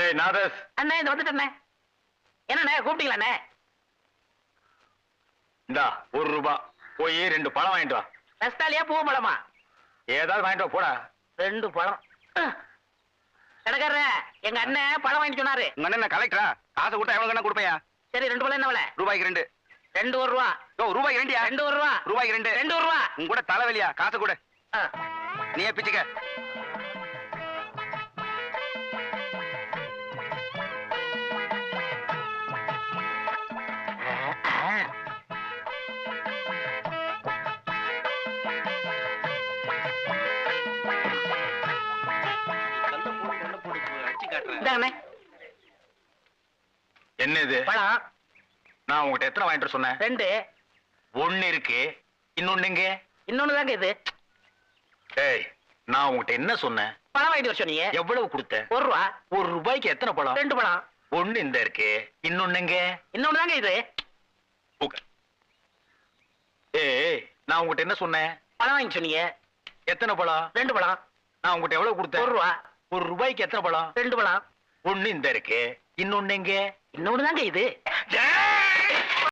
ஏய் நாதஸ் அண்ணே இந்த வந்துட்டேண்ணே. என்னண்ணே கூப்பிட்டீங்களாண்ணே? இந்தா ₹1 போய் 2 பழம் வாங்கிட்டு வா. ரஸ்தாலியா பூ பழமா? ஏதாவது வாங்கிட்டு வா போடா. 2 பழம். கடைக்காரர எங்க அண்ணன் பழம் வாங்கிட்டு சொன்னாரு. உங்க அண்ணன் கலெக்டரா? காசு கொடுத்தா எவ்வளவு கொடுப்பையா? சரி 2 பழம் என்ன விலை? ரூபாய்க்கு 2. 2 ₹1. ஓ ரூபாய்க்கு 2யா? 2 ₹1. ரூபாய்க்கு 2. 2 ₹1. உங்க கூட தலைவலியா? காசு கொடு. நீயே பிச்சுக்க. என்ன இது பழம்? நான் உங்ககிட்ட எத்தனை வாங்கிட்டு சொன்னேன்? 2. 1 இருக்கு, இன்னொன்னு எங்க? இன்னொன்னு தாங்க இது. ஏய் நான் உங்ககிட்ட என்ன சொன்னேன்? பழம் வாங்கிட்டு வர சொன்னீங்க. எவ்வளவு கொடுத்த? ₹1. ₹1 எத்தனை பழம்? 2 பழம். 1 இந்த இருக்கு, இன்னொன்னு எங்க? இன்னொன்னு தாங்க இது. ஏய் நான் உங்ககிட்ட என்ன சொன்னேன்? பழம் வாங்கி சொன்னீங்க. எத்தனை பழம்? 2 பழம். நான் உங்ககிட்ட எவ்வளவு கொடுத்தேன்? ₹1. ₹1 எத்தனை பழம்? 2 பழம். 1 இந்த இருக்கு, இன்னொன்னு எங்க? இன்னொன்னு தாங்க இது.